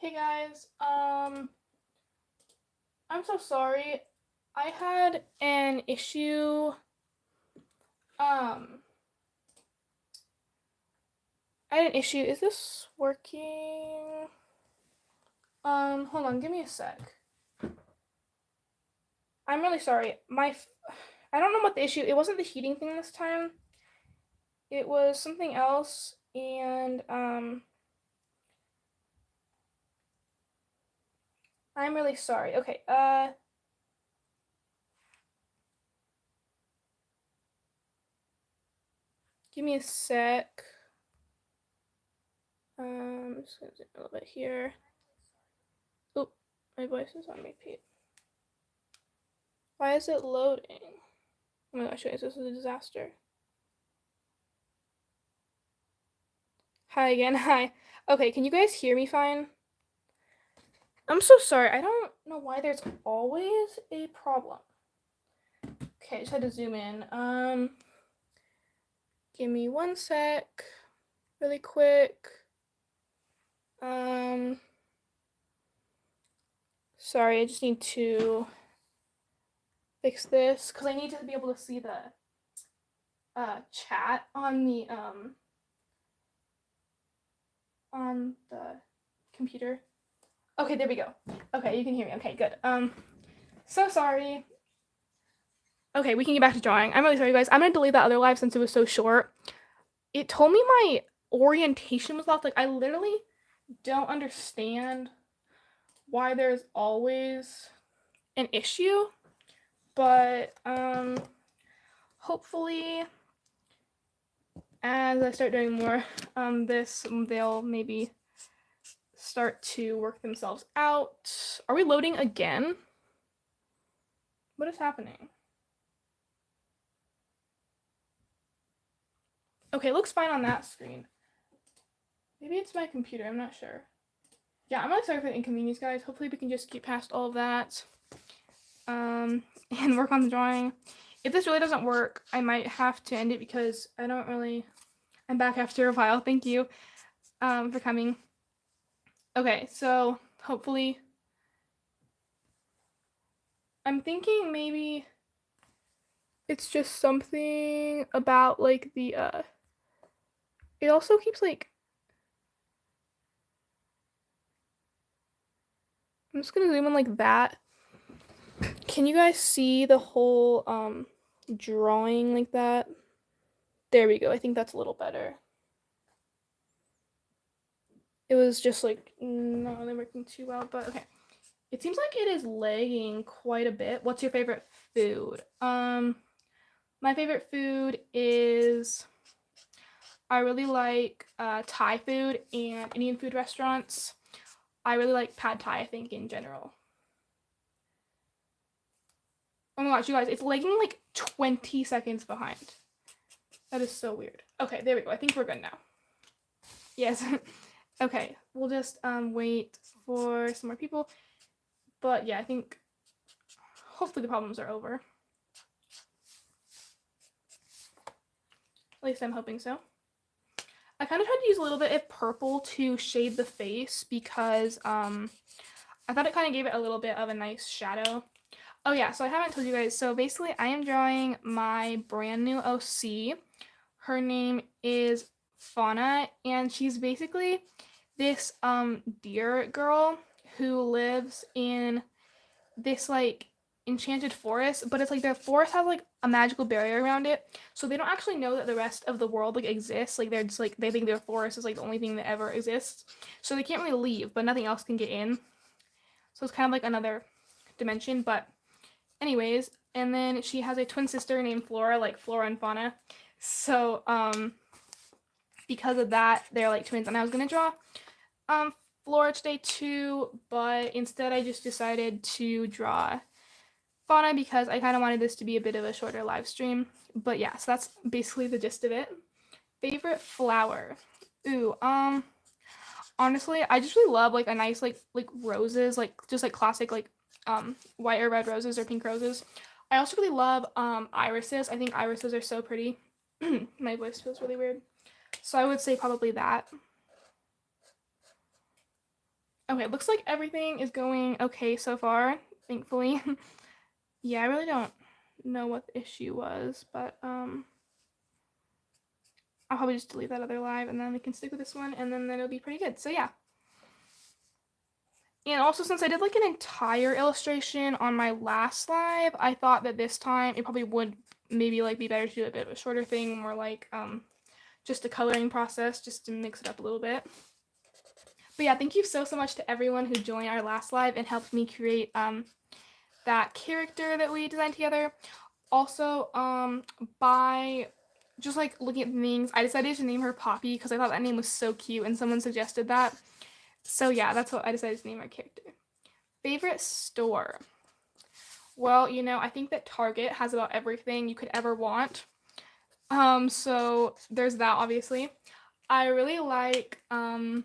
Hey guys, I'm so sorry. I had an issue. Um, I had an issue. Is this working? Hold on, give me a sec. I'm really sorry. I don't know what the issue. It wasn't the heating thing this time. It was something else, and I'm really sorry. Okay. Give me a sec. Just gonna zoom a little bit here. Oh, my voice is on repeat. Why is it loading? Oh my gosh, guys, this is a disaster. Hi again, hi. Okay, can you guys hear me fine? I'm so sorry. I don't know why there's always a problem. Okay, I just had to zoom in. Give me one sec. Really quick. Sorry, I just need to fix this because I need to be able to see the chat on the computer. Okay, there we go. Okay, you can hear me. Okay, good. So sorry. Okay, we can get back to drawing. I'm really sorry, guys. I'm gonna delete that other live since it was so short. It told me my orientation was off. Like, I literally don't understand why there's always an issue. But, hopefully, as I start doing more, they'll maybe start to work themselves out. Are we loading again? What is happening? Okay, it looks fine on that screen. Maybe it's my computer, I'm not sure. Yeah, I'm really sorry for the inconvenience, guys. Hopefully we can just get past all of that. And work on the drawing. If this really doesn't work, I might have to end it because I'm back after a while. Thank you for coming. Okay, so hopefully, I'm thinking maybe it's just something about like it also keeps like, I'm just gonna zoom in like that. Can you guys see the whole drawing like that? There we go. I think that's a little better. It was just like not really working too well, but okay. It seems like it is lagging quite a bit. What's your favorite food? My favorite food is, I really like Thai food and Indian food restaurants. I really like pad Thai, I think, in general. Oh my gosh, you guys, it's lagging like 20 seconds behind. That is so weird. Okay, there we go. I think we're good now. Yes. Okay, we'll just wait for some more people. But yeah, I think hopefully the problems are over. At least I'm hoping so. I kind of tried to use a little bit of purple to shade the face because I thought it kind of gave it a little bit of a nice shadow. Oh yeah, so I haven't told you guys. So basically I am drawing my brand new OC. Her name is Fauna, and she's basically this deer girl who lives in this like enchanted forest, but it's like the forest has like a magical barrier around it, so they don't actually know that the rest of the world like exists. Like they're just like, they think their forest is like the only thing that ever exists, so they can't really leave, but nothing else can get in. So it's kind of like another dimension. But anyways, and then she has a twin sister named Flora, like Flora and Fauna. So because of that, they're like twins. And I was gonna draw Flora today too, but instead I just decided to draw Fauna because I kind of wanted this to be a bit of a shorter live stream. But yeah, so that's basically the gist of it. Favorite flower? Ooh, honestly, I just really love like a nice like roses, like just like classic like white or red roses or pink roses. I also really love irises. I think irises are so pretty. My voice feels really weird. So I would say probably that. Okay, looks like everything is going okay so far, thankfully. Yeah, I really don't know what the issue was, but I'll probably just delete that other live and then we can stick with this one and then it'll be pretty good. So yeah. And also since I did like an entire illustration on my last live, I thought that this time it probably would maybe like be better to do a bit of a shorter thing, more like just a coloring process just to mix it up a little bit. But yeah, thank you so much to everyone who joined our last live and helped me create that character that we designed together. Also, by just like looking at the names, I decided to name her Poppy because I thought that name was so cute and someone suggested that. So yeah, that's what I decided to name my character. Favorite store? Well, you know, I think that Target has about everything you could ever want. So there's that, obviously. I really like, as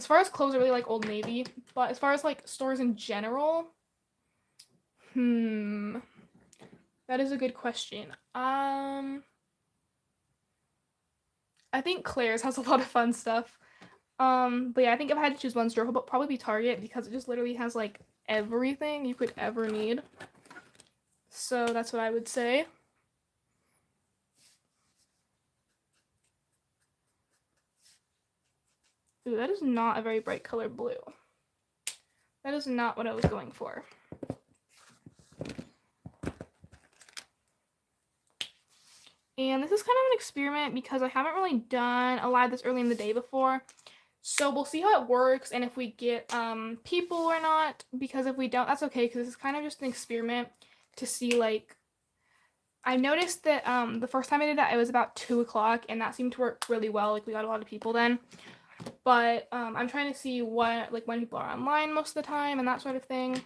far as clothes, I really like Old Navy, but as far as like stores in general, that is a good question. I think Claire's has a lot of fun stuff. But yeah, I think if I had to choose one store, it would probably be Target because it just literally has like everything you could ever need. So that's what I would say. Ooh, that is not a very bright color blue. That is not what I was going for. And this is kind of an experiment because I haven't really done a live this early in the day before. So we'll see how it works and if we get people or not, because if we don't, that's okay because this is kind of just an experiment to see like, I noticed that the first time I did that, it was about 2 o'clock and that seemed to work really well. Like we got a lot of people then. But I'm trying to see what, like when people are online most of the time and that sort of thing. So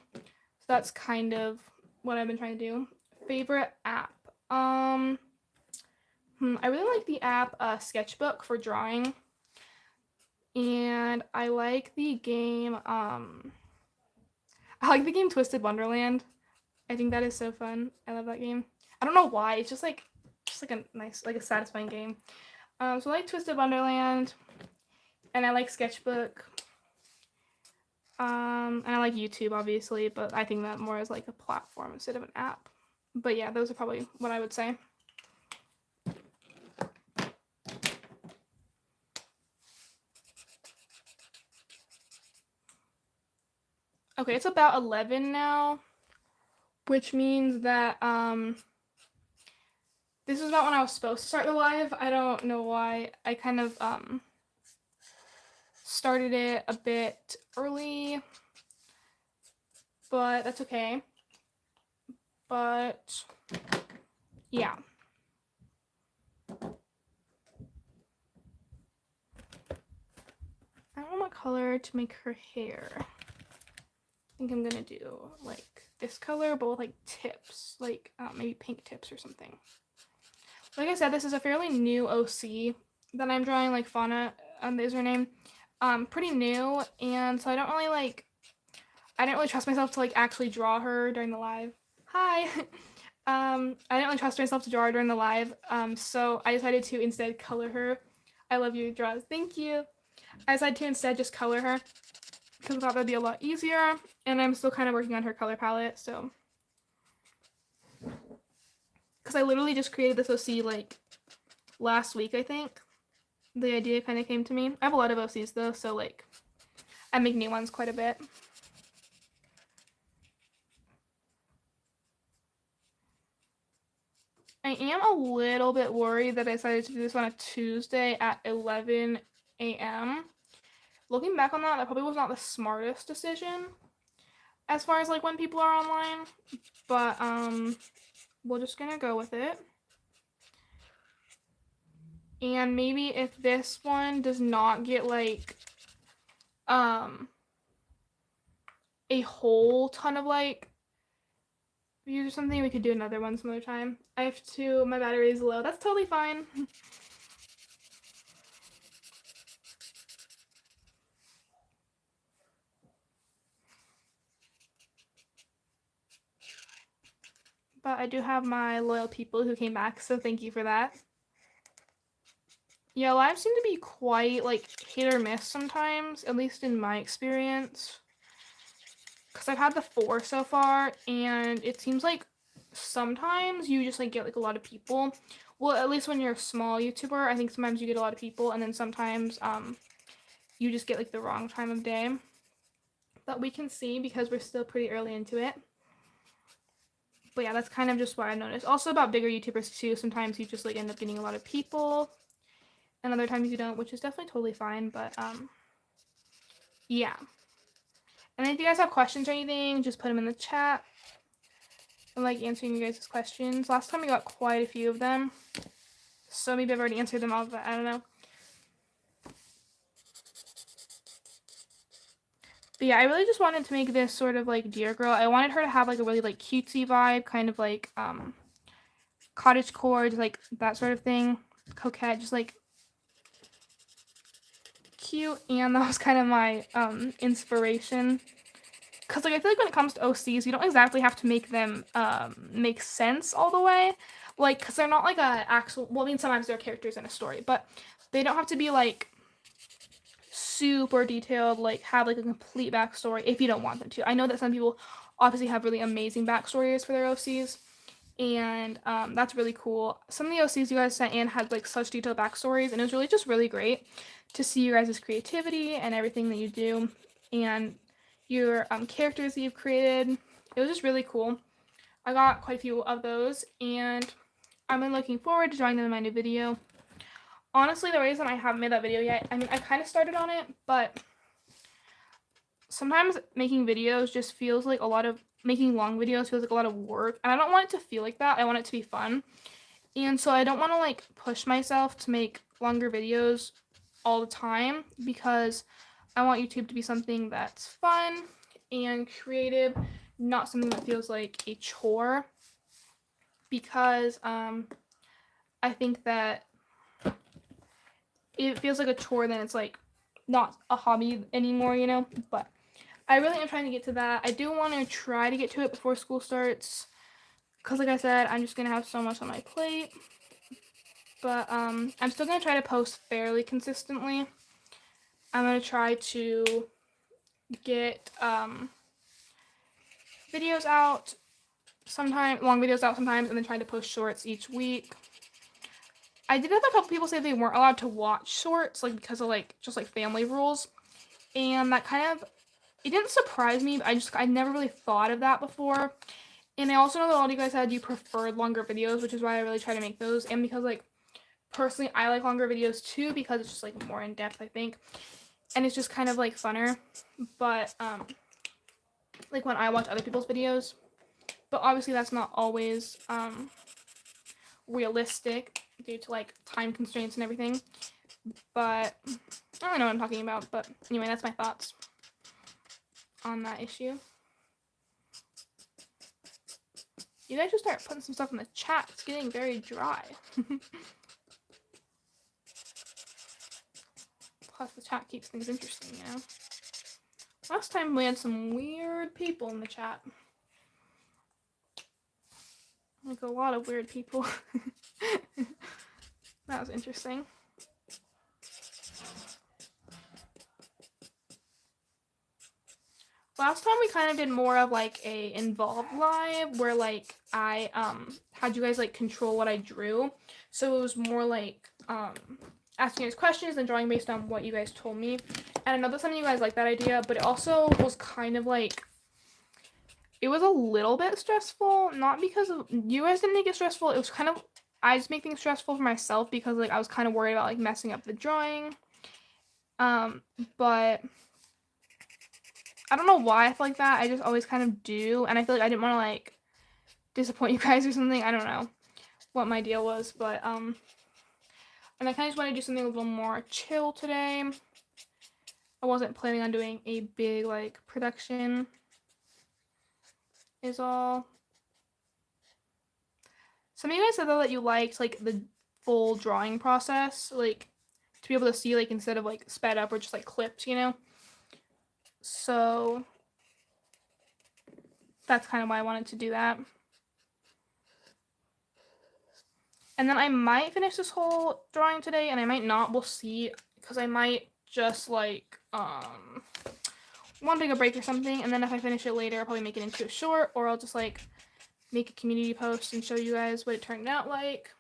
that's kind of what I've been trying to do. Favorite app? I really like the app Sketchbook for drawing. And I like the game, Twisted Wonderland. I think that is so fun. I love that game. I don't know why. It's just like a nice, like a satisfying game. So I like Twisted Wonderland. And I like Sketchbook. And I like YouTube, obviously, but I think that more as like a platform instead of an app. But yeah, those are probably what I would say. Okay, it's about 11 now, which means that this is not when I was supposed to start the live. I don't know why. I kind of started it a bit early, but that's okay. But yeah. I don't know what color to make her hair. I think I'm gonna do like this color, but with like tips, like maybe pink tips or something. Like I said, this is a fairly new OC that I'm drawing, like Fauna is her name. Pretty new, and so I didn't really trust myself to like actually draw her during the live. Hi. I didn't really trust myself to draw her during the live, so I decided to instead color her. I love your draws. Thank you. I decided to instead just color her because I thought that'd be a lot easier, and I'm still kind of working on her color palette, so. Because I literally just created this OC like last week, I think. The idea kind of came to me. I have a lot of OCs though, so like I make new ones quite a bit. I am a little bit worried that I decided to do this on a Tuesday at 11 a.m. Looking back on that, that probably was not the smartest decision as far as like when people are online, but we're just gonna go with it. And maybe if this one does not get like a whole ton of like views or something, we could do another one some other time. I have to, my battery is low. That's totally fine. But I do have my loyal people who came back, so thank you for that. Yeah, lives seem to be quite like hit or miss sometimes, at least in my experience. Because I've had the 4 so far, and it seems like sometimes you just like get like a lot of people. Well, at least when you're a small YouTuber, I think sometimes you get a lot of people, and then sometimes you just get like the wrong time of day. But we can see because we're still pretty early into it. But yeah, that's kind of just what I noticed. Also about bigger YouTubers too, sometimes you just like end up getting a lot of people, and other times you don't, which is definitely totally fine. But yeah. And if you guys have questions or anything, just put them in the chat. I like answering you guys' questions. Last time we got quite a few of them, so maybe I've already answered them all, but I don't know. But yeah, I really just wanted to make this sort of like Dear Girl. I wanted her to have like a really like cutesy vibe, kind of like cottagecore, just like that sort of thing. Coquette, just like cute. And that was kind of my inspiration. Because like I feel like when it comes to OCs, you don't exactly have to make them make sense all the way. Like, because they're not like a actual, well, I mean, sometimes they're characters in a story, but they don't have to be like super detailed, like have like a complete backstory if you don't want them to. I know that some people obviously have really amazing backstories for their OCs, and that's really cool. Some of the OCs you guys sent in had like such detailed backstories, and it was really just really great to see you guys' creativity and everything that you do, and your characters that you've created. It was just really cool. I got quite a few of those, and I'm really looking forward to drawing them in my new video. Honestly, the reason I haven't made that video yet, I mean, I kind of started on it, but sometimes making videos just feels like a lot of, making long videos feels like a lot of work, and I don't want it to feel like that. I want it to be fun, and so I don't want to like push myself to make longer videos all the time, because I want YouTube to be something that's fun and creative, not something that feels like a chore, because I think that it feels like a chore, then it's like not a hobby anymore, you know. But I really am trying to get to that. I do want to try to get to it before school starts, because like I said, I'm just gonna have so much on my plate. But I'm still gonna try to post fairly consistently. I'm gonna try to get videos out sometimes, long videos out sometimes, and then try to post shorts each week. I did have a couple people say they weren't allowed to watch shorts, like because of like just like family rules, and that kind of, it didn't surprise me, but I never really thought of that before. And I also know that a lot of you guys said you preferred longer videos, which is why I really try to make those, and because like personally I like longer videos too, because it's just like more in depth, I think, and it's just kind of like funner. But like when I watch other people's videos, but obviously that's not always realistic due to like time constraints and everything. But I don't know what I'm talking about. But anyway, that's my thoughts on that issue. You guys should start putting some stuff in the chat. It's getting very dry. Plus the chat keeps things interesting, you know. Last time we had some weird people in the chat. Like a lot of weird people. That was interesting. Last time we kind of did more of like a involved live where like I had you guys like control what I drew. So it was more like asking you guys questions and drawing based on what you guys told me. And I know that some of you guys like that idea, but it also was kind of like, it was a little bit stressful, not because of you guys didn't make it stressful. It was kind of, I just make things stressful for myself because like I was kind of worried about like messing up the drawing. But I don't know why I feel like that. I just always kind of do, and I feel like I didn't want to like disappoint you guys or something. I don't know what my deal was, but and I kind of just want to do something a little more chill today. I wasn't planning on doing a big like production is all. Some of you guys said though that you liked like the full drawing process, like to be able to see like instead of like sped up or just like clipped, you know. So that's kind of why I wanted to do that. And then I might finish this whole drawing today, and I might not. We'll see, because I might just like one bigger break or something, and then if I finish it later, I'll probably make it into a short, or I'll just like make a community post and show you guys what it turned out like.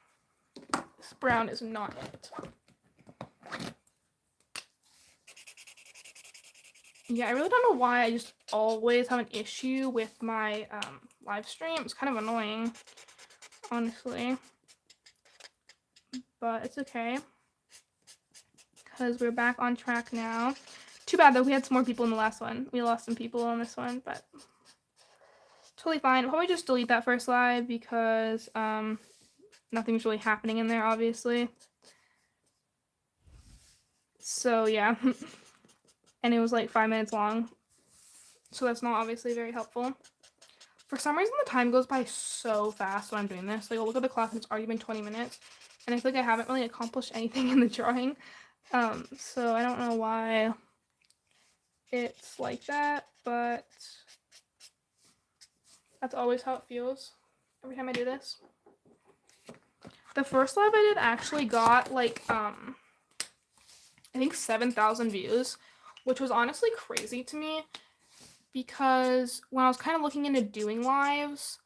This brown is not it. Yeah, I really don't know why I just always have an issue with my live stream. It's kind of annoying, honestly. But it's okay, because we're back on track now. Too bad, though, we had some more people in the last one. We lost some people on this one, but totally fine. I'll probably just delete that first live because nothing's really happening in there, obviously. So, yeah. And it was like 5 minutes long. So that's not obviously very helpful. For some reason, the time goes by so fast when I'm doing this. Like, I'll look at the clock and it's already been 20 minutes. And I feel like I haven't really accomplished anything in the drawing. So I don't know why it's like that, but that's always how it feels every time I do this. The first live I did actually got like, I think 7,000 views, which was honestly crazy to me because when I was kind of looking into doing lives,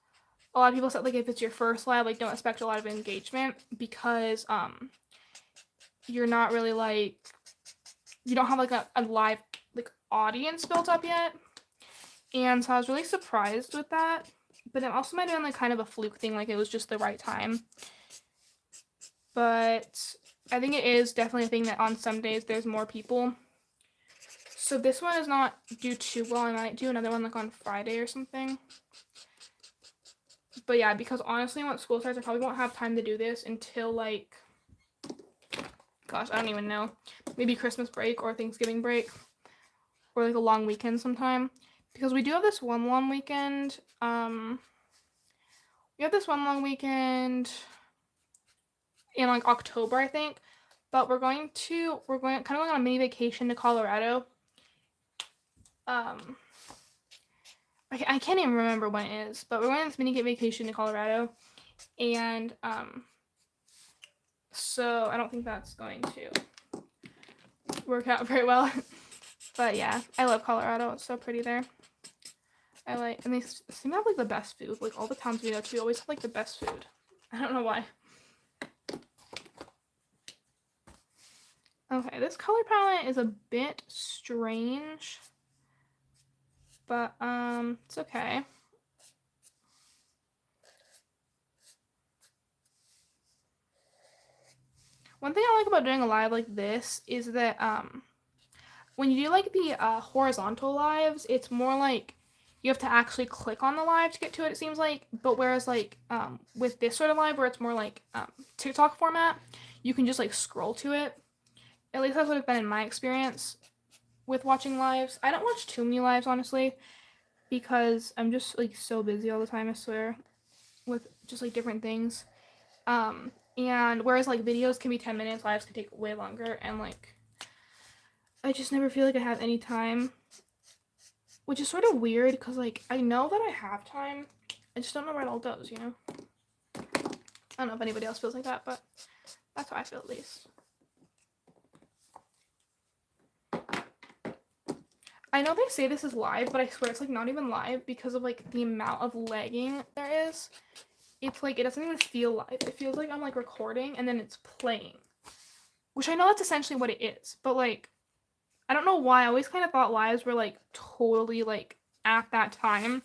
a lot of people said like if it's your first live, like don't expect a lot of engagement because you're not really like, you don't have like a live like audience built up yet. And so I was really surprised with that, but it also might have been like kind of a fluke thing, like it was just the right time. But I think it is definitely a thing that on some days there's more people. So this one is not do too well. I might do another one like on Friday or something. But yeah, because honestly, once school starts, I probably won't have time to do this until like, gosh, I don't even know. Maybe Christmas break or Thanksgiving break. Or like a long weekend sometime. Because we do have this one long weekend. We have this one long weekend in like October, I think. But we're going kind of going on a mini vacation to Colorado. I can't even remember when it is, but we're going on this mini vacation to Colorado, and so I don't think that's going to work out very well. But yeah, I love Colorado. It's so pretty there. And they seem to have like the best food. Like all the towns we go to, we always have like the best food. I don't know why. Okay, this color palette is a bit strange, but it's okay. One thing I like about doing a live like this is that when you do like the horizontal lives, it's more like you have to actually click on the live to get to it, it seems like. But whereas like with this sort of live where it's more like TikTok format, you can just like scroll to it. At least that's what it's been in my experience with watching lives. I don't watch too many lives, honestly, because I'm just like so busy all the time, I swear, with just like different things. And whereas like videos can be 10 minutes, lives can take way longer, and like I just never feel like I have any time, which is sort of weird because like I know that I have time, I just don't know where it all goes, you know? I don't know if anybody else feels like that, but that's how I feel at least. I know they say this is live, but I swear it's like not even live because of like the amount of lagging there is. It's like it doesn't even feel live. It feels like I'm like recording and then it's playing, which I know that's essentially what it is, but like I don't know why I always kind of thought lives were like totally like at that time.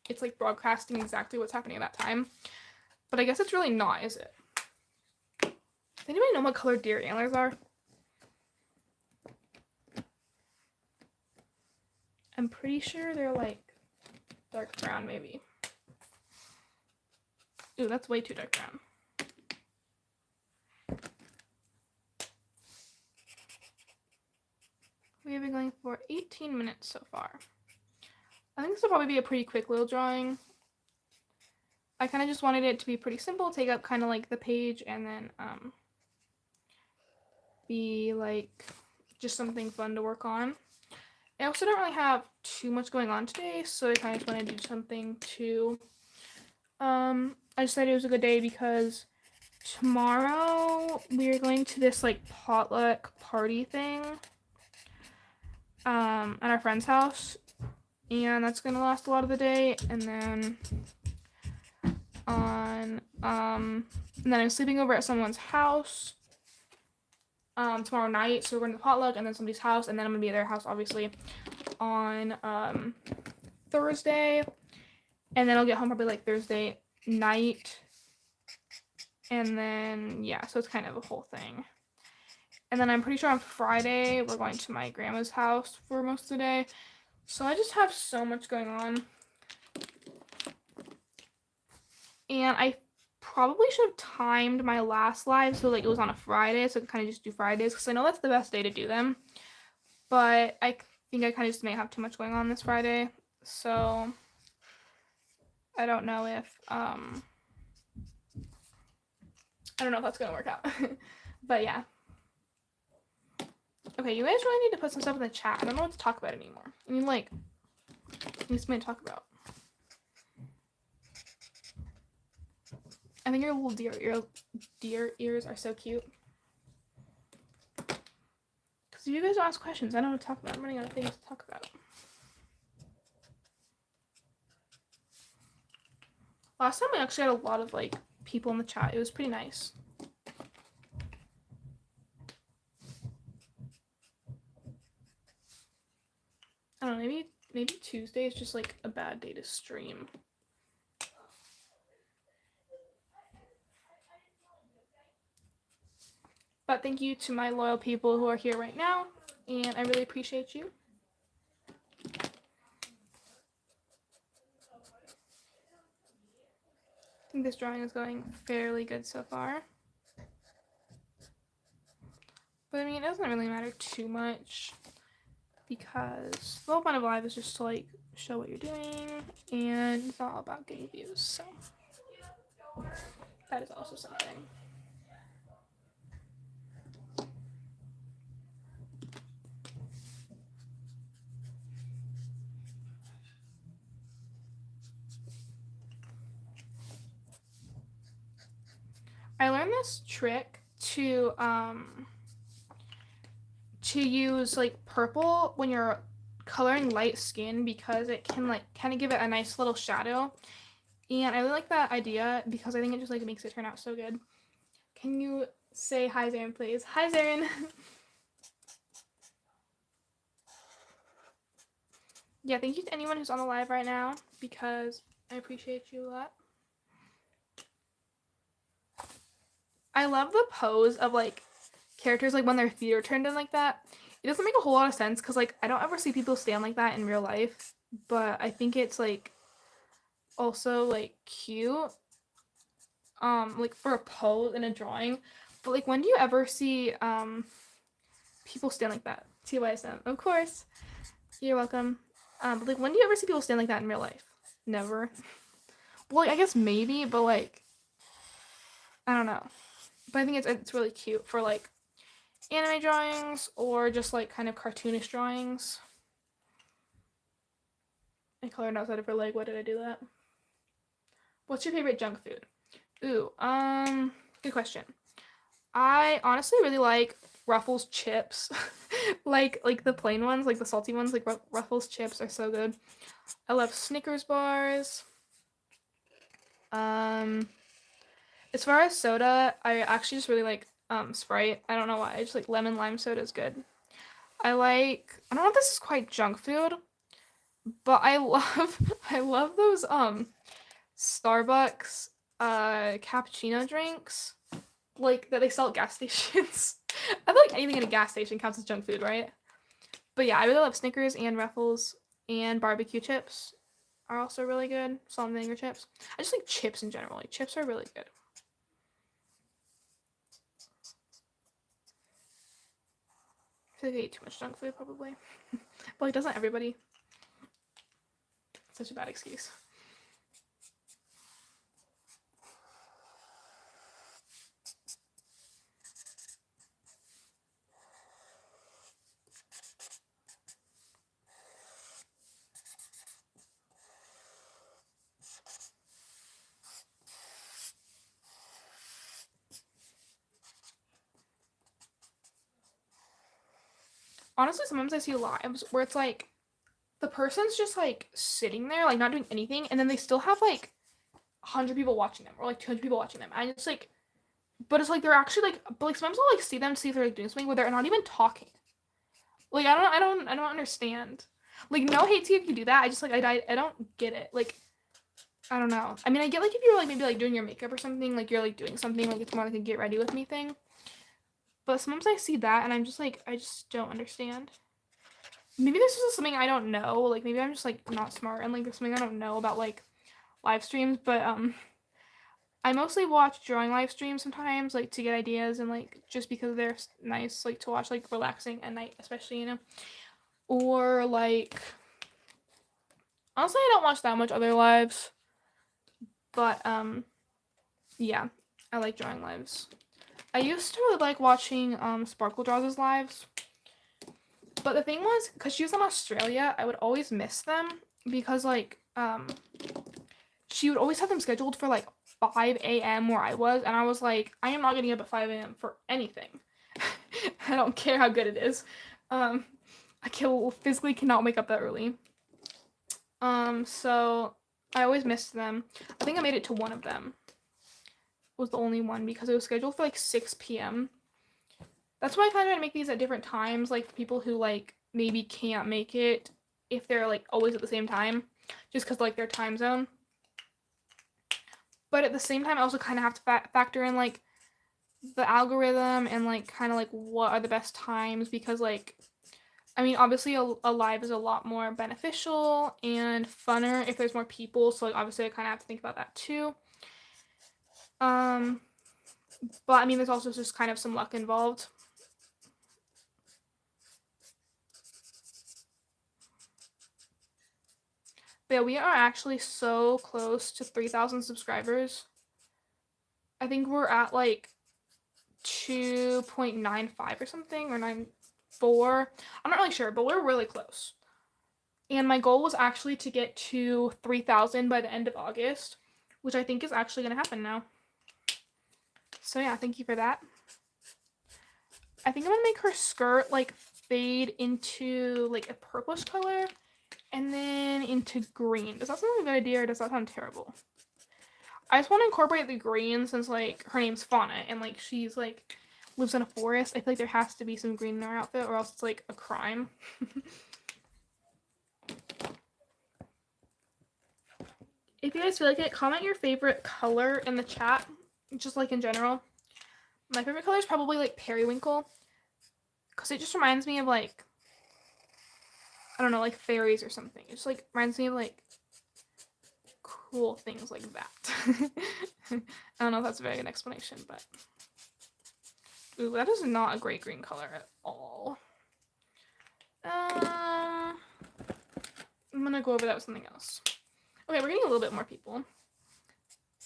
It's like broadcasting exactly what's happening at that time, but I guess it's really not, is it? Does anybody know what color deer antlers are? I'm pretty sure they're like dark brown, maybe. Ooh, that's way too dark brown. We have been going for 18 minutes so far. I think this will probably be a pretty quick little drawing. I kind of just wanted it to be pretty simple, take up kind of like the page, and then be like just something fun to work on. I also don't really have too much going on today, so I kind of just want to do something to, I decided it was a good day because tomorrow we are going to this like potluck party thing at our friend's house, and that's gonna last a lot of the day. And then I'm sleeping over at someone's house tomorrow night. So we're going to the potluck and then somebody's house, and then I'm gonna be at their house obviously on Thursday, and then I'll get home probably like Thursday night, and then yeah, so it's kind of a whole thing. And then I'm pretty sure on Friday we're going to my grandma's house for most of the day. So I just have so much going on. And I probably should have timed my last live so like it was on a Friday, so I could kind of just do Fridays, because I know that's the best day to do them. But I think I kind of just may have too much going on this Friday. So I don't know if that's gonna work out. But yeah. Okay, you guys really need to put some stuff in the chat. I don't know what to talk about anymore. I mean, like, I need something to talk about. I think your little deer ears are so cute. Because if you guys don't ask questions, I don't know what to talk about. I'm running out of things to talk about. Last time we actually had a lot of, like, people in the chat. It was pretty nice. I don't know, maybe Tuesday is just, like, a bad day to stream. But thank you to my loyal people who are here right now, and I really appreciate you. I think this drawing is going fairly good so far. But I mean, it doesn't really matter too much, because the whole point of live is just to like show what you're doing, and it's not all about getting views, so that is also something. I learned this trick to use like purple when you're coloring light skin, because it can like kind of give it a nice little shadow, and I really like that idea because I think it just like makes it turn out so good. Can you say hi, Zarin, please? Hi, Zarin. Yeah, thank you to anyone who's on the live right now, because I appreciate you a lot. I love the pose of like characters like when their feet are turned in like that. It doesn't make a whole lot of sense because like I don't ever see people stand like that in real life, but I think it's like also like cute like for a pose in a drawing. But like, when do you ever see people stand like that? TYSM, of course, you're welcome. But like, when do you ever see people stand like that in real life? Never. Well, like, I guess maybe, but like I don't know. But I think it's really cute for like anime drawings or just like kind of cartoonish drawings. I colored outside of her leg. Why did I do that? What's your favorite junk food? Ooh, good question. I honestly really like Ruffles chips. like the plain ones, like the salty ones, like Ruffles chips are so good. I love Snickers bars. As far as soda, I actually just really like Sprite. I don't know why. I just like lemon lime soda is good. I don't know if this is quite junk food, but I love those Starbucks cappuccino drinks, like that they sell at gas stations. I feel like anything in a gas station counts as junk food, right? But yeah, I really love Snickers and Ruffles, and barbecue chips are also really good. Salt and vinegar chips. I just like chips in general. Like, chips are really good. I feel like I eat too much junk food probably. But like, doesn't everybody? Such a bad excuse. honestly, sometimes I see lives where it's like the person's just like sitting there, like not doing anything, and then they still have like 100 people watching them or like 200 people watching them. And it's like, but it's like they're actually like, but like sometimes I'll like see them, see if they're like doing something where they're not even talking. Like I don't understand. Like no hate to you if you do that. I just like I don't get it. Like I don't know. I mean, I get like if you're like maybe like doing your makeup or something, like you're like doing something like it's more like a get ready with me thing. But sometimes I see that and I'm just like I just don't understand. Maybe this is something I don't know. Like maybe I'm just like not smart and like there's something I don't know about like live streams. But I mostly watch drawing live streams sometimes, like to get ideas and like just because they're nice, like to watch, like relaxing at night, especially, you know. Or like, honestly, I don't watch that much other lives, but yeah, I like drawing lives. I used to really like watching Sparkle Draws' lives, but the thing was, because she was in Australia, I would always miss them because like she would always have them scheduled for like 5 a.m. where I was, and I was like, I am not getting up at 5 a.m. for anything. I don't care how good it is. I physically cannot wake up that early. So I always missed them. I think I made it to one of them. It was the only one because it was scheduled for like 6 p.m. That's why I kind of try to make these at different times, like for people who like maybe can't make it if they're like always at the same time, just because like their time zone. But at the same time, I also kind of have to factor in like the algorithm and like kind of like what are the best times because like I mean obviously a live is a lot more beneficial and funner if there's more people, so like obviously I kind of have to think about that too. But I mean there's also just kind of some luck involved. But yeah, we are actually so close to 3,000 subscribers. I think we're at like 2.95 or something, or 94. I'm not really sure, but we're really close. And my goal was actually to get to 3,000 by the end of August, which I think is actually going to happen now. So yeah, thank you for that. I think I'm going to make her skirt like fade into like a purplish color and then into green. Does that sound like a good idea or does that sound terrible? I just want to incorporate the green since like her name's Fauna and like she's like lives in a forest. I feel like there has to be some green in her outfit or else it's like a crime. If you guys feel like it, comment your favorite color in the chat, just like in general. My favorite color is probably like periwinkle because it just reminds me of like, I don't know, like fairies or something. It just like reminds me of like cool things like that. I don't know if that's a very good explanation, but ooh, that is not a great green color at all. I'm gonna go over that with something else. Okay, we're getting a little bit more people.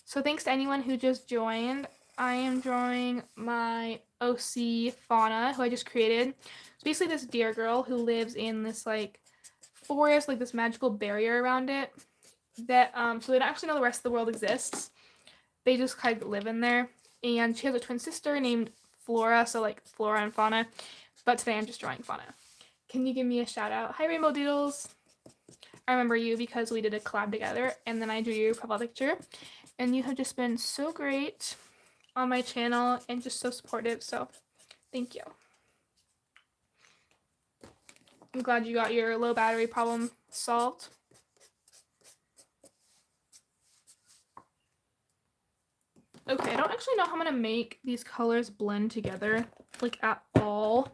So thanks to anyone who just joined. I am drawing my OC Fauna, who I just created. It's basically this deer girl who lives in this like forest, like this magical barrier around it. That so they don't actually know the rest of the world exists. They just kind of live in there. And she has a twin sister named Flora, so like Flora and Fauna. But today I'm just drawing Fauna. Can you give me a shout out? Hi Rainbow Doodles. I remember you because we did a collab together and then I drew your profile picture. And you have just been so great on my channel and just so supportive, so thank you. I'm glad you got your low battery problem solved. Okay, I don't actually know how I'm gonna make these colors blend together, like at all.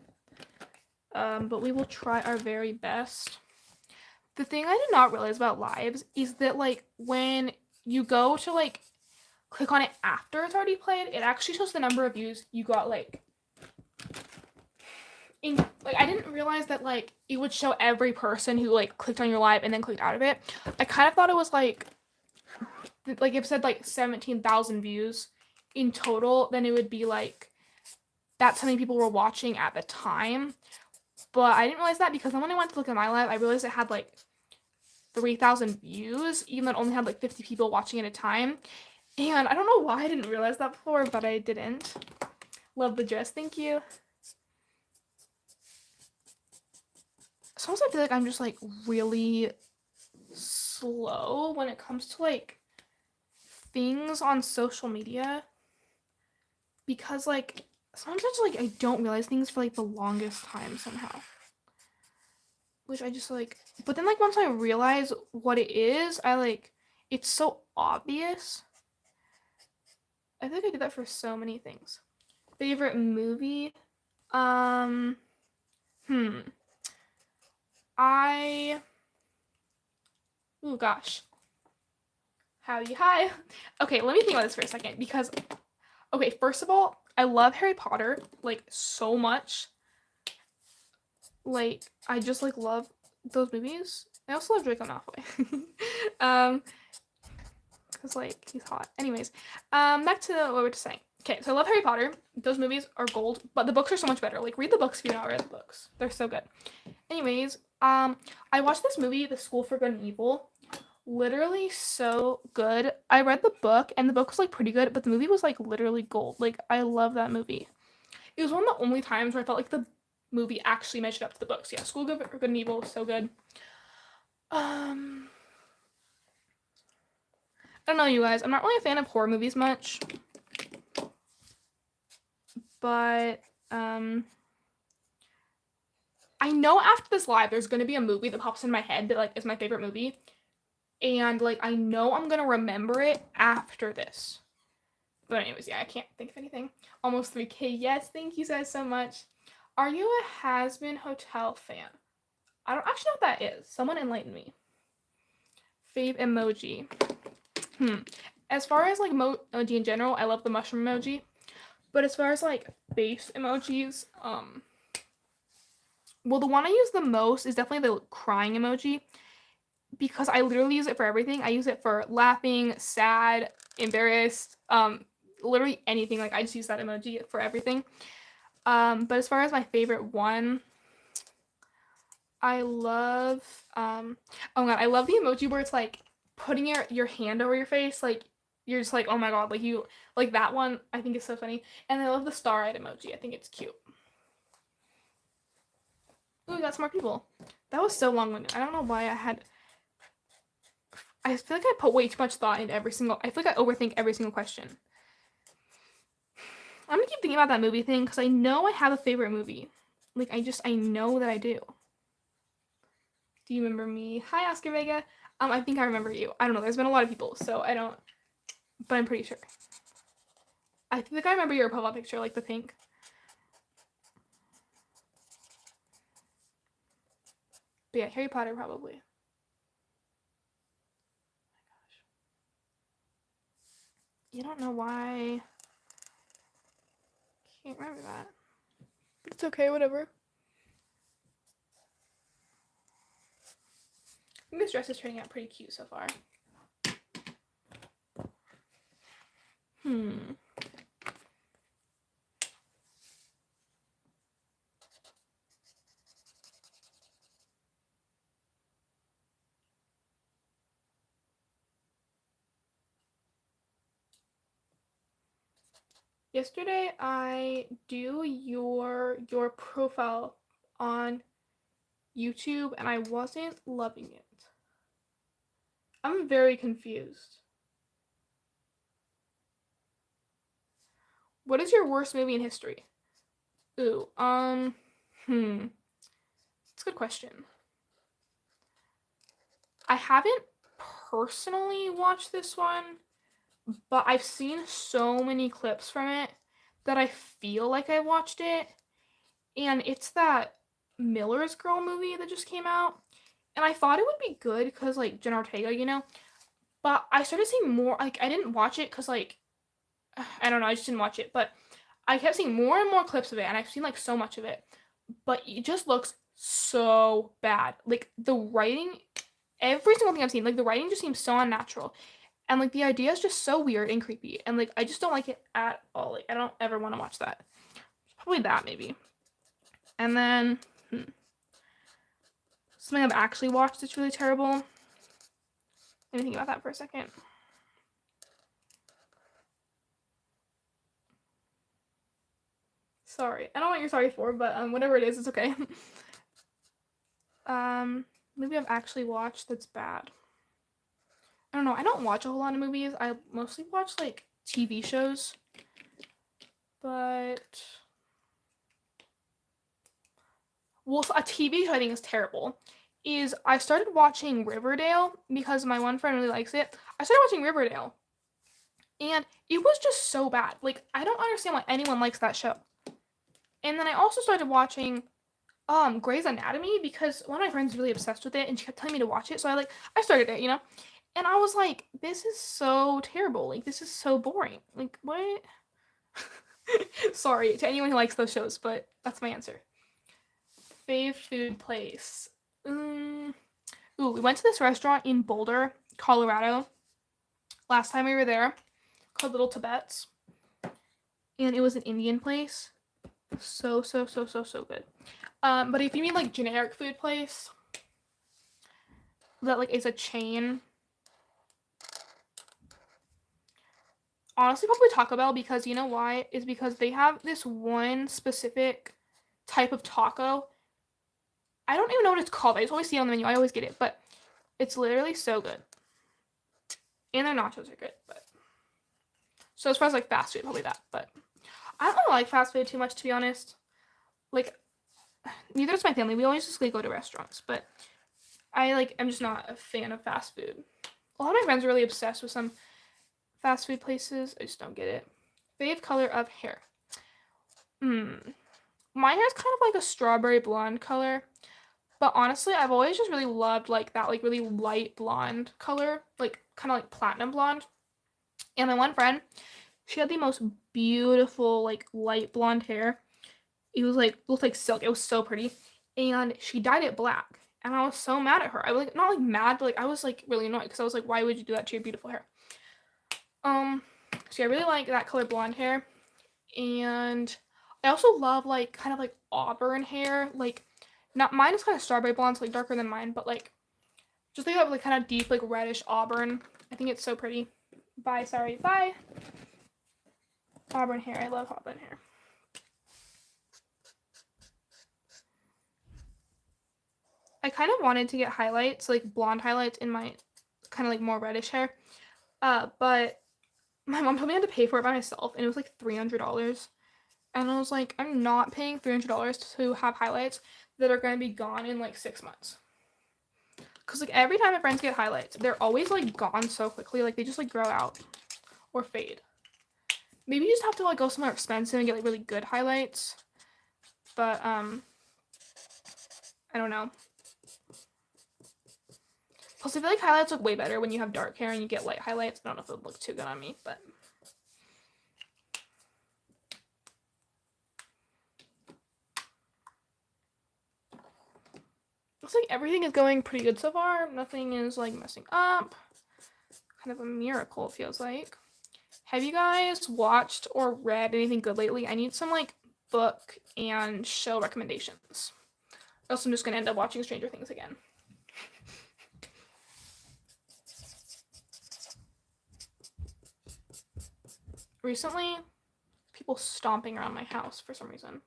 But we will try our very best. The thing I did not realize about lives is that like when you go to like click on it after it's already played, it actually shows the number of views you got like in like I didn't realize that like it would show every person who like clicked on your live and then clicked out of it. I kind of thought it was like it said like 17,000 views in total, then it would be like that's how many people were watching at the time. But I didn't realize that because then when I went to look at my live, I realized it had like 3,000 views, even though it only had like 50 people watching at a time. And I don't know why I didn't realize that before, but I didn't. Love the dress, thank you. sometimes I feel like I'm just like really slow when it comes to like things on social media, because like sometimes like I don't realize things for like the longest time somehow, which I just like, but then like once I realize what it is, I like, it's so obvious. I think I did that for so many things. Favorite movie? Um, hmm. I. Oh gosh. Howdy, hi. Okay, let me think about this for a second because, okay, first of all, I love Harry Potter like so much. Like, I just like love those movies. I also love Draco Malfoy. um, because like he's hot. Anyways, back to what we were just saying. Okay, so I love Harry Potter. Those movies are gold, but the books are so much better. Like, read the books if you not read the books. They're so good. Anyways, I watched this movie, The School for Good and Evil. Literally so good. I read the book, and the book was like pretty good, but the movie was like literally gold. Like, I love that movie. It was one of the only times where I felt like the movie actually measured up to the books. Yeah, School for Good and Evil was so good. I don't know, you guys. I'm not really a fan of horror movies much, but I know after this live there's gonna be a movie that pops in my head that like is my favorite movie, and like I know I'm gonna remember it after this. But anyways, yeah, I can't think of anything. Almost 3K. Yes, thank you guys so much. Are you a Has-Been Hotel fan? I don't actually know what that is. Someone enlighten me. Fave emoji. As far as like emoji in general, I love the mushroom emoji. But as far as like face emojis, well, the one I use the most is definitely the crying emoji, because I literally use it for everything. I use it for laughing, sad, embarrassed, literally anything. Like, I just use that emoji for everything. But as far as my favorite one, I love oh my god, I love the emoji where it's like putting your hand over your face, like you're just like, oh my god, like you, like that one I think is so funny. And I love the star-eyed emoji. I think it's cute. Oh, we got some more people. That was so long-winded. I don't know why I feel like I put way too much thought into every single, I feel like I overthink every single question. I'm gonna keep thinking about that movie thing because I know I have a favorite movie. Like, I know that I do. Do you remember me? Hi, Oscar Vega. I think I remember you. I don't know. There's been a lot of people, so I don't, but I'm pretty sure. I think I remember your profile picture, like the pink. But yeah, Harry Potter probably. You don't know why. Can't remember that. It's okay, whatever. I think this dress is turning out pretty cute so far. Yesterday I do your profile on YouTube and I wasn't loving it. I'm very confused. What is your worst movie in history? Ooh, That's a good question. I haven't personally watched this one, but I've seen so many clips from it that I feel like I watched it. And it's that Miller's Girl movie that just came out. And I thought it would be good because, like, Jenna Ortega, you know? But I started seeing more, like, I didn't watch it because, like, I don't know, I just didn't watch it. But I kept seeing more and more clips of it, and I've seen, like, so much of it. But it just looks so bad. Like, the writing, every single thing I've seen, like, the writing just seems so unnatural. And, like, the idea is just so weird and creepy. And, like, I just don't like it at all. Like, I don't ever want to watch that. Probably that, maybe. And then, something I've actually watched that's really terrible. Let me think about that for a second. Sorry. I don't know what you're sorry for, but whatever it is, it's okay. movie I've actually watched that's bad. I don't know. I don't watch a whole lot of movies. I mostly watch like TV shows. But well, a TV show I think is terrible is I started watching Riverdale because my one friend really likes it. I started watching Riverdale and it was just so bad. Like I don't understand why anyone likes that show. And then I also started watching Grey's Anatomy because one of my friends is really obsessed with it and she kept telling me to watch it. So I started it, you know? And I was like, this is so terrible. Like this is so boring. Like what? Sorry to anyone who likes those shows, but that's my answer. Fave food place. Ooh, we went to this restaurant in Boulder, Colorado. Last time we were there, called Little Tibet's, and it was an Indian place. So good. But if you mean like generic food place that like is a chain, honestly probably Taco Bell because you know why? Is because they have this one specific type of taco. I don't even know what it's called. I just always see it on the menu. I always get it, but it's literally so good. And their nachos are good, but so as far as like fast food, probably that. But I don't really like fast food too much, to be honest. Like neither is my family. We always just like go to restaurants, but I'm just not a fan of fast food. A lot of my friends are really obsessed with some fast food places. I just don't get it. Fave color of hair. My hair is kind of like a strawberry blonde color. But honestly, I've always just really loved like that like really light blonde color, like kind of like platinum blonde. And my one friend, she had the most beautiful like light blonde hair. It was like looked like silk. It was so pretty. And she dyed it black. And I was so mad at her. I was like not like mad, but like I was like really annoyed because I was like, why would you do that to your beautiful hair? So yeah, I really like that color blonde hair. And I also love like kind of like auburn hair. Like not mine is kind of strawberry blonde, so like darker than mine, but like just like that like kind of deep like reddish auburn. I think it's so pretty. Bye. Auburn hair. I love auburn hair. I kind of wanted to get highlights, like blonde highlights in my kind of like more reddish hair. But my mom told me I had to pay for it by myself and it was like $300. And I was like, I'm not paying $300 to have highlights that are going to be gone in like 6 months. Cause like every time my friends get highlights, they're always like gone so quickly. Like they just like grow out or fade. Maybe you just have to like go somewhere expensive and get like really good highlights. But I don't know. Plus I feel like highlights look way better when you have dark hair and you get light highlights. I don't know if it would look too good on me, but looks like everything is going pretty good so far. Nothing is like messing up. Kind of a miracle, it feels like. Have you guys watched or read anything good lately? I need some like book and show recommendations. Else I'm just gonna end up watching Stranger Things again. Recently, people stomping around my house for some reason.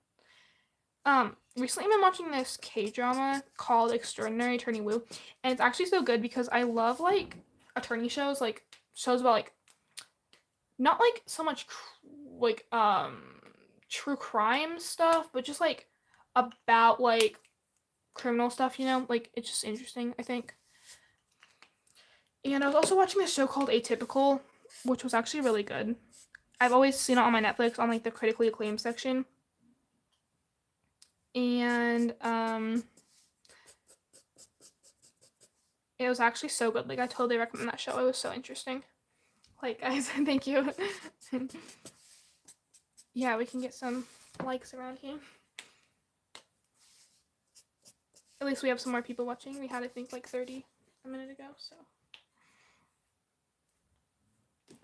Recently I've been watching this K-drama called Extraordinary Attorney Woo, and it's actually so good because I love like attorney shows, like shows about like not like so much like true crime stuff, but just like about like criminal stuff, you know? Like it's just interesting, I think. And I was also watching this show called Atypical, which was actually really good. I've always seen it on my Netflix on like the critically acclaimed section. And it was actually so good. Like I totally recommend that show. It was so interesting. Like guys, thank you. Yeah, we can get some likes around here. At least we have some more people watching. We had I think like 30 a minute ago, so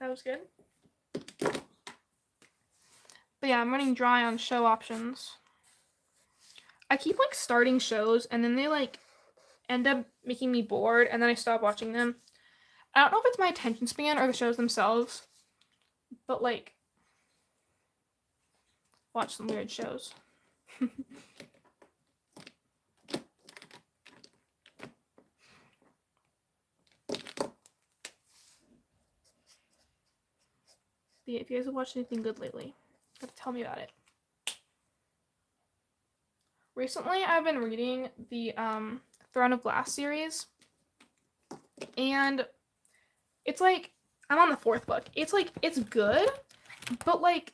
that was good. But yeah, I'm running dry on show options. I keep like starting shows and then they like end up making me bored and then I stop watching them. I don't know if it's my attention span or the shows themselves, but like watch some weird shows. if you guys have watched anything good lately, gotta tell me about it. Recently, I've been reading the Throne of Glass series, and it's like, I'm on the 4th book. It's like, it's good, but like,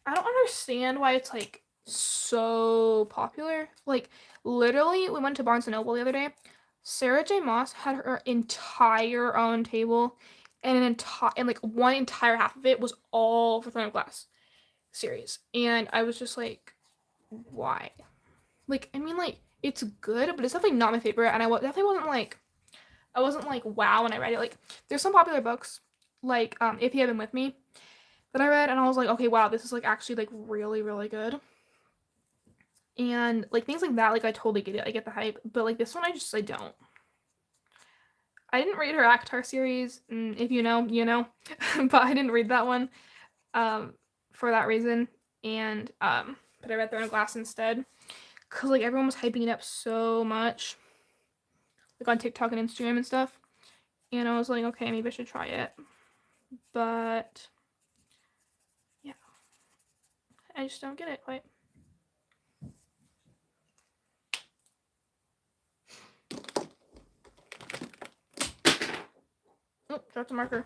I don't understand why it's like so popular. Like, literally, we went to Barnes & Noble the other day. Sarah J. Maas had her entire own table, and like one entire half of it was all for Throne of Glass series. And I was just like, why? Like, I mean, like, it's good, but it's definitely not my favorite. And I definitely wasn't like wow when I read it. Like, there's some popular books, like If You Had Been With Me, that I read, and I was like, okay, wow, this is like actually like really, really good. And like things like that, like I totally get it. I get the hype, but like this one, I don't. I didn't read her ACOTAR series. If you know, you know, but I didn't read that one for that reason. And but I read Throne of Glass instead, cause like everyone was hyping it up so much, like on TikTok and Instagram and stuff. And I was like, okay, maybe I should try it. But yeah, I just don't get it quite. Oh, dropped a marker.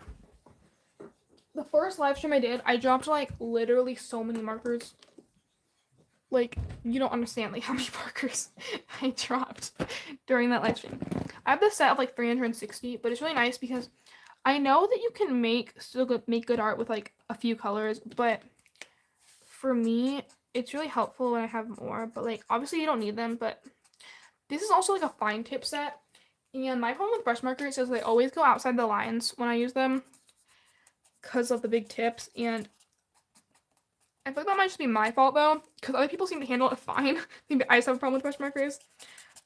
The first live stream I did, I dropped like literally so many markers. Like, you don't understand like how many markers I dropped during that live stream. I have this set of like 360, but it's really nice because I know that you can make good art with like a few colors, but for me, it's really helpful when I have more. But like, obviously you don't need them, but this is also like a fine tip set. And my problem with brush markers is they always go outside the lines when I use them because of the big tips, and I feel like that might just be my fault though, because other people seem to handle it fine. I think I just have a problem with brush markers.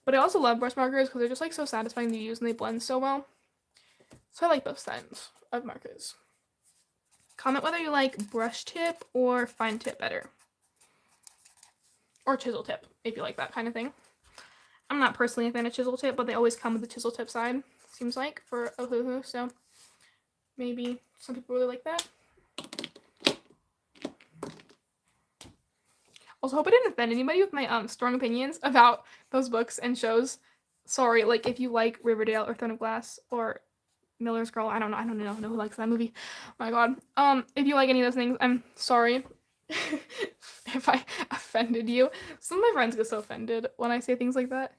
But I also love brush markers because they're just like so satisfying to use and they blend so well. So I like both sides of markers. Comment whether you like brush tip or fine tip better. Or chisel tip, if you like that kind of thing. I'm not personally a fan of chisel tip, but they always come with the chisel tip side, seems like, for Ohuhu, so maybe some people really like that. Also, hope I didn't offend anybody with my strong opinions about those books and shows. Sorry, like if you like Riverdale or Throne of Glass or Miller's Girl, I don't know who likes that movie. Oh my god. If you like any of those things, I'm sorry if I offended you. Some of my friends get so offended when I say things like that.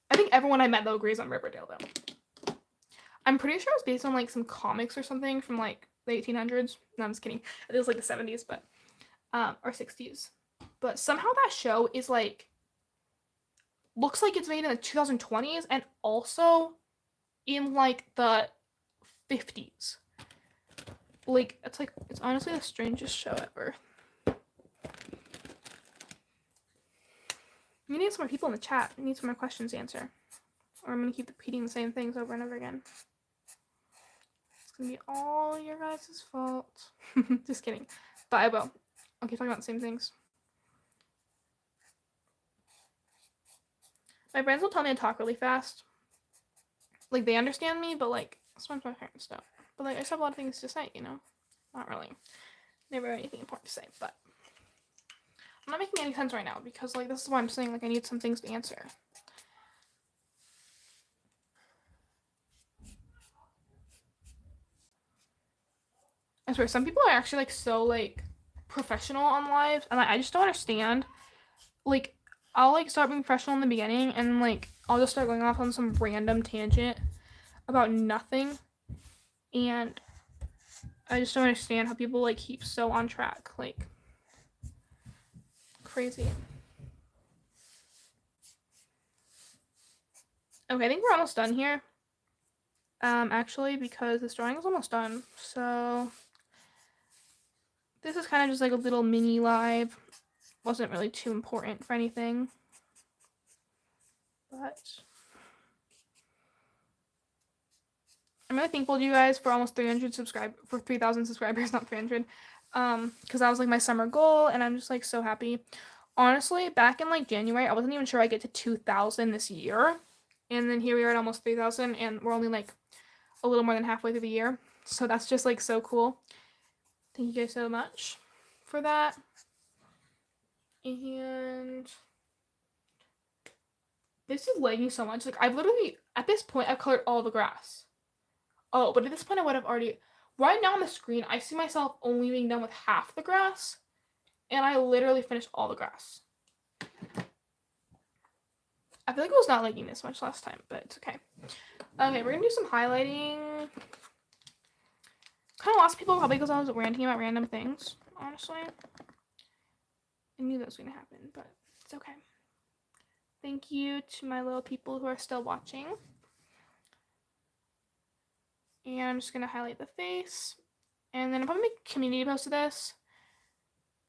I think everyone I met though agrees on Riverdale though. I'm pretty sure it was based on like some comics or something from like the 1800s. No, I'm just kidding. It was like the 70s, but or 60s. But somehow that show is like looks like it's made in the 2020s and also in like the 50s. Like it's honestly the strangest show ever. We need some more people in the chat. We need some more questions to answer. Or I'm gonna keep repeating the same things over and over again. It's gonna be all your guys' fault. Just kidding. But I will. I'll keep talking about the same things. My friends will tell me to talk really fast. Like, they understand me, but, like, sometimes my parents don't. But, like, I just have a lot of things to say, you know? Not really. Never anything important to say, but I'm not making any sense right now because, like, this is why I'm saying, like, I need some things to answer. I swear, some people are actually, like, so, like, professional on live, and like, I just don't understand. Like, I'll like start being professional in the beginning, and like I'll just start going off on some random tangent about nothing, and I just don't understand how people like keep so on track, like crazy. Okay, I think we're almost done here. Actually, because this drawing is almost done, so this is kind of just like a little mini live. Wasn't really too important for anything, but I'm really thankful to you guys for almost 3,000 subscribers, not 300, because that was like my summer goal, and I'm just like so happy. Honestly, back in like January, I wasn't even sure I'd get to 2,000 this year, and then here we are at almost 3,000, and we're only like a little more than halfway through the year. So that's just like so cool. Thank you guys so much for that. And this is lagging so much. Like I've literally, at this point, I've colored all the grass. Oh, but at this point I would have already, right now on the screen, I see myself only being done with half the grass. And I literally finished all the grass. I feel like it was not lagging this much last time, but it's okay. Okay, we're gonna do some highlighting. Kind of lost people probably because I was ranting about random things, honestly. I knew that was gonna happen, but it's okay. Thank you to my little people who are still watching. And I'm just gonna highlight the face. And then I'll probably make a community post of this.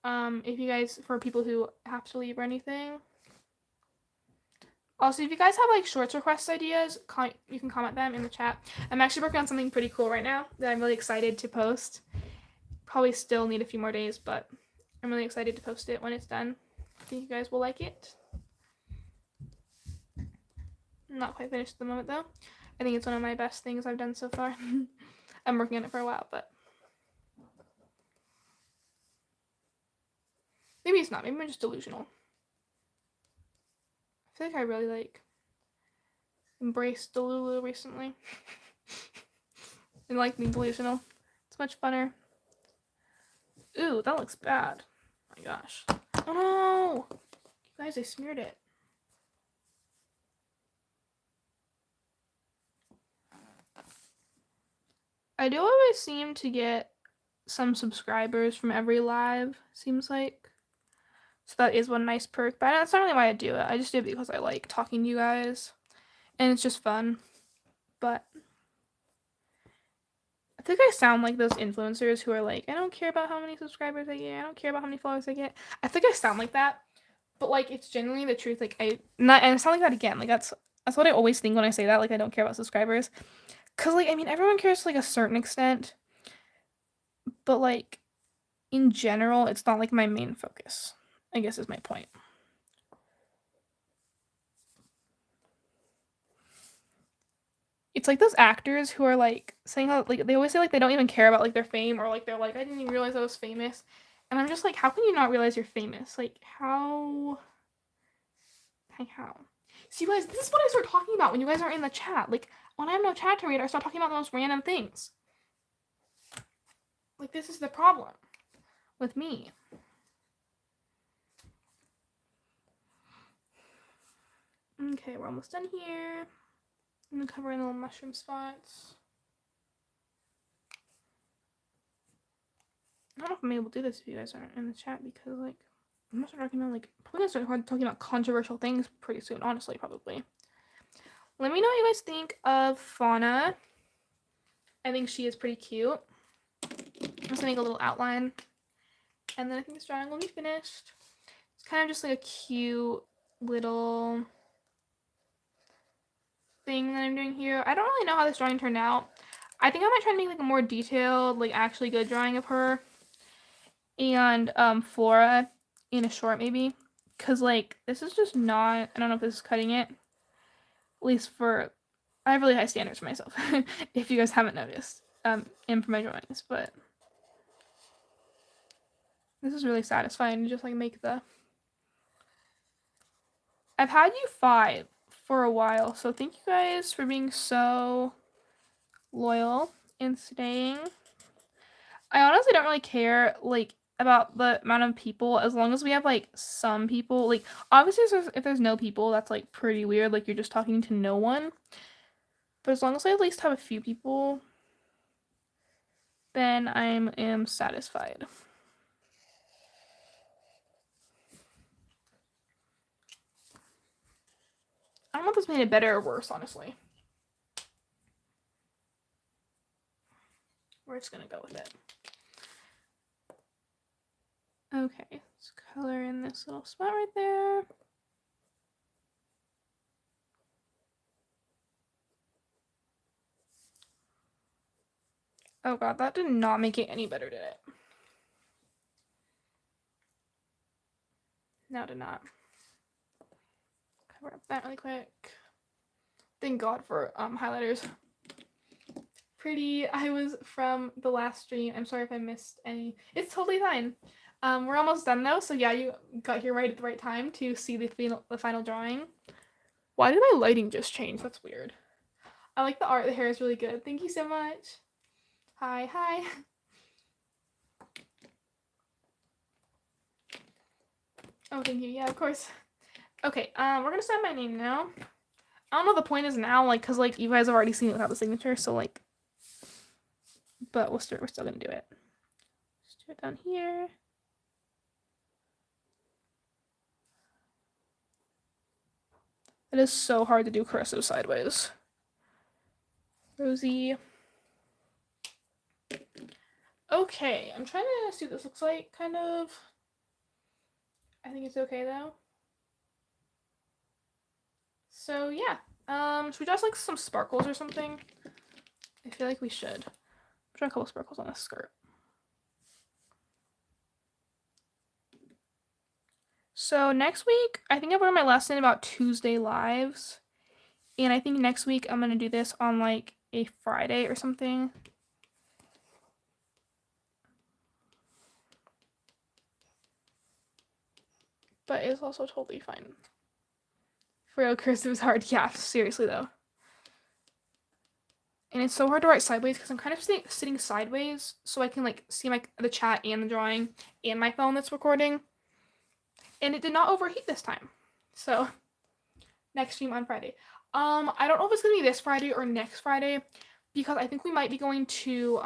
If you guys, for people who have to leave or anything. Also, if you guys have like shorts request ideas, you can comment them in the chat. I'm actually working on something pretty cool right now that I'm really excited to post. Probably still need a few more days, but I'm really excited to post it when it's done. I think you guys will like it. I'm not quite finished at the moment though. I think it's one of my best things I've done so far. I'm working on it for a while, but maybe it's not. Maybe I'm just delusional. I feel like I really like embraced Delulu recently. And like being delusional. It's much funner. Ooh, that looks bad. Oh my gosh. Oh no! You guys, I smeared it. I do always seem to get some subscribers from every live, seems like. So that is one nice perk, but that's not really why I do it. I just do it because I like talking to you guys. And it's just fun. But I think I sound like those influencers who are like, I don't care about how many subscribers I get. I don't care about how many followers I get. I think I sound like that. But like it's genuinely the truth. Like and I sound like that again. Like that's what I always think when I say that. Like I don't care about subscribers. Cause like I mean everyone cares to like a certain extent. But like in general, it's not like my main focus, I guess is my point. It's like those actors who are like saying how like they always say like they don't even care about like their fame or like they're like I didn't even realize I was famous. And I'm just like, how can you not realize you're famous? Like how? How? So you guys, this is what I start talking about when you guys are in the chat. Like when I have no chat to read, I start talking about the most random things. Like this is the problem with me. Okay, we're almost done here. I'm gonna cover in the little mushroom spots. I don't know if I'm able to do this if you guys aren't in the chat because like I'm gonna start talking about like probably gonna start talking about controversial things pretty soon, honestly, probably. Let me know what you guys think of Fauna. I think she is pretty cute. I'm just gonna make a little outline. And then I think this drawing will be finished. It's kind of just like a cute little thing that I'm doing here. I don't really know how this drawing turned out. I think I might try to make like a more detailed, like actually good drawing of her and Flora in a short maybe. Cause like this is just not, I don't know if this is cutting it. At least for, I have really high standards for myself. If you guys haven't noticed, and for my drawings, but this is really satisfying to just like make the. I've had you 5 for a while, so thank you guys for being so loyal and staying. I honestly don't really care like about the amount of people as long as we have like some people. Like obviously if there's no people, that's like pretty weird, like you're just talking to no one. But as long as I at least have a few people, then I am satisfied. I don't know if this made it better or worse, honestly. We're just gonna go with it. Okay, let's color in this little spot right there. Oh god, that did not make it any better, did it? No, it did not. Cover up that really quick. Thank God for highlighters. Pretty. I was from the last stream. I'm sorry if I missed any. It's totally fine. We're almost done though, so yeah, you got here right at the right time to see the final drawing. Why did my lighting just change? That's weird. I like the art. The hair is really good. Thank you so much. Hi, hi. Oh, thank you. Yeah, of course. Okay, we're gonna sign my name now. I don't know what the point is now, like, cause like you guys have already seen it without the signature, so like, but we're still gonna do it. Just do it down here. It is so hard to do cursive sideways. Rosie. Okay, I'm trying to see what this looks like, kind of. I think it's okay though. So yeah, should we just like some sparkles or something? I feel like we should. Try a couple sparkles on this skirt. So next week, I think I've learned my lesson about Tuesday lives. And I think next week I'm going to do this on like a Friday or something. But it's also totally fine. For real, cursive is hard. Yeah, seriously though. And it's so hard to write sideways because I'm kind of sitting sideways so I can like see the chat and the drawing and my phone that's recording. And it did not overheat this time. So next stream on Friday. I don't know if it's gonna be this Friday or next Friday because I think we might be going to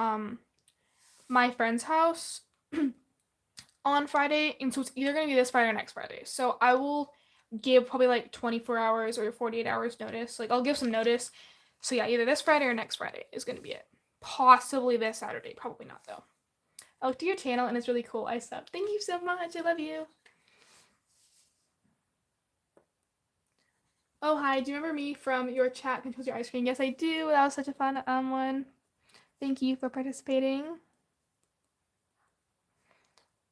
my friend's house on Friday, and so it's either gonna be this Friday or next Friday. So I will give probably like 24 hours or 48 hours notice. Like I'll give some notice. So yeah, either this Friday or next Friday is gonna be it. Possibly this Saturday, probably not though. I looked at your channel and it's really cool. I sub. Thank you so much. I love you. Oh, hi. Do you remember me from your chat Controls Your Ice Cream? Yes, I do. That was such a fun one. Thank you for participating.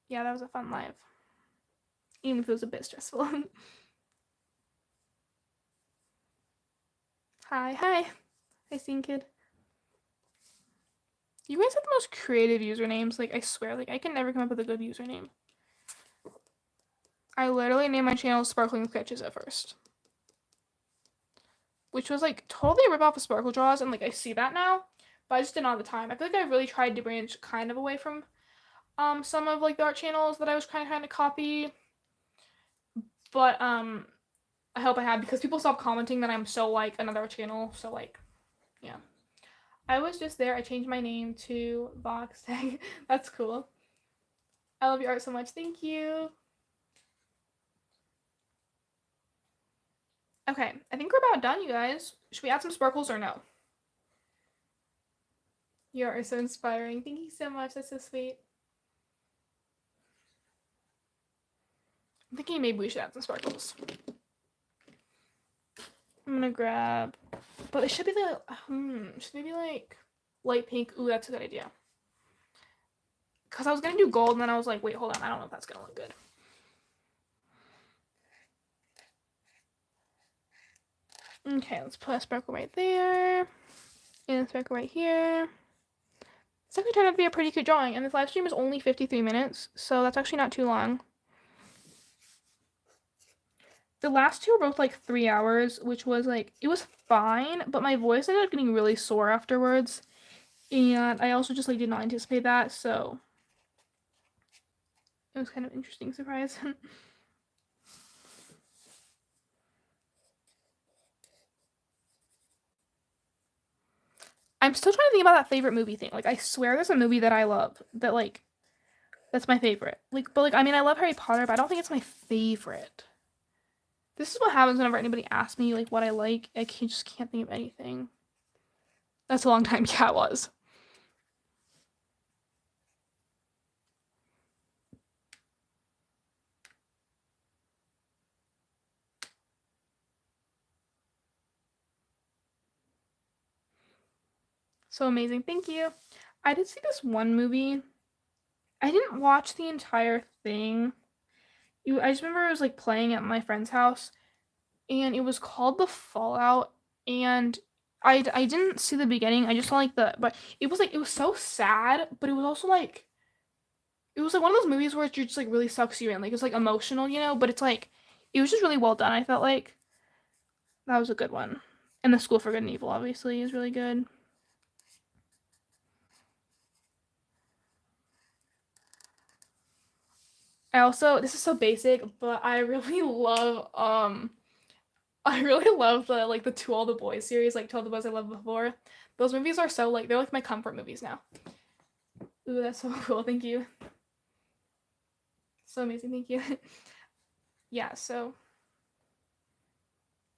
Yeah, that was a fun live. Even if it was a bit stressful. Hi, hi. Hi, Scene Kid. You guys have the most creative usernames. Like, I swear, like, I can never come up with a good username. I literally named my channel Sparkling Sketches at first. Which was, like, totally a ripoff of Sparkle Draws, and, like, I see that now. But I just didn't at the time. I feel like I really tried to branch kind of away from some of, like, the art channels that I was kind of trying to copy. But, I hope I have, because people stopped commenting that I'm so like another channel. So, like, yeah. I was just there. I changed my name to Vox Tag. That's cool. I love your art so much. Thank you. Okay, I think we're about done, you guys. Should we add some sparkles or no? You are so inspiring. Thank you so much. That's so sweet. I'm thinking maybe we should add some sparkles. I'm gonna grab, but it should be the, should maybe like light pink. Ooh, that's a good idea. Because I was gonna do gold, and then I was like, wait, hold on. I don't know if that's gonna look good. Okay, let's put a sparkle right there. And a sparkle right here. It's actually turned out to be a pretty cute drawing, and this live stream is only 53 minutes, so that's actually not too long. The last two were both like 3 hours, which was like, it was fine, but my voice ended up getting really sore afterwards. And I also just like did not anticipate that, so it was kind of an interesting surprise. I'm still trying to think about that favorite movie thing. Like, I swear there's a movie that I love that like that's my favorite. Like, but like I mean I love Harry Potter, but I don't think it's my favorite. This is what happens whenever anybody asks me like what I like. I just can't think of anything. That's a long time. Yeah, it was. So amazing. Thank you. I did see this one movie. I didn't watch the entire thing. I just remember it was like playing at my friend's house, and it was called The Fallout, and I didn't see the beginning. I just saw like but it was so sad, but it was also like it was like one of those movies where it just like really sucks you in. Like it's like emotional, you know, but it's like it was just really well done. I felt like that was a good one. And The School for Good and Evil obviously is really good. I also this is so basic, but I really love I really love the like the To All the Boys series, like To All the Boys I Loved Before. Those movies are so like they're like my comfort movies now. Ooh, that's so cool. Thank you. So amazing. Thank you. Yeah, so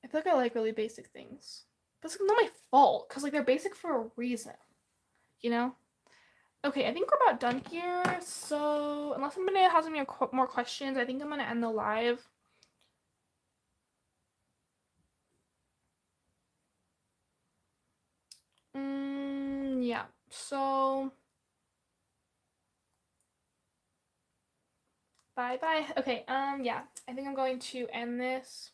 I feel like I like really basic things. But it's not my fault, because like they're basic for a reason, you know? Okay, I think we're about done here. So unless somebody has any more questions, I think I'm gonna end the live. Yeah. So bye bye. Okay, yeah. I think I'm going to end this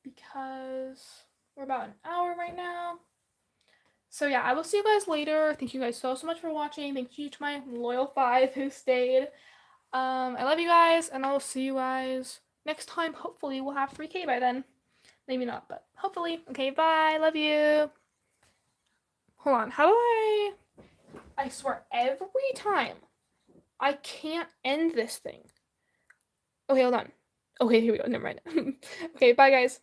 because we're about an hour right now. So yeah, I will see you guys later. Thank you guys so much for watching. Thank you to my loyal 5 who stayed. I love you guys, and I will see you guys next time. Hopefully we'll have 3K by then. Maybe not, but hopefully. Okay, bye. Love you. Hold on. How do I swear every time I can't end this thing. Okay, hold on. Okay, here we go. Never mind. Okay, bye guys.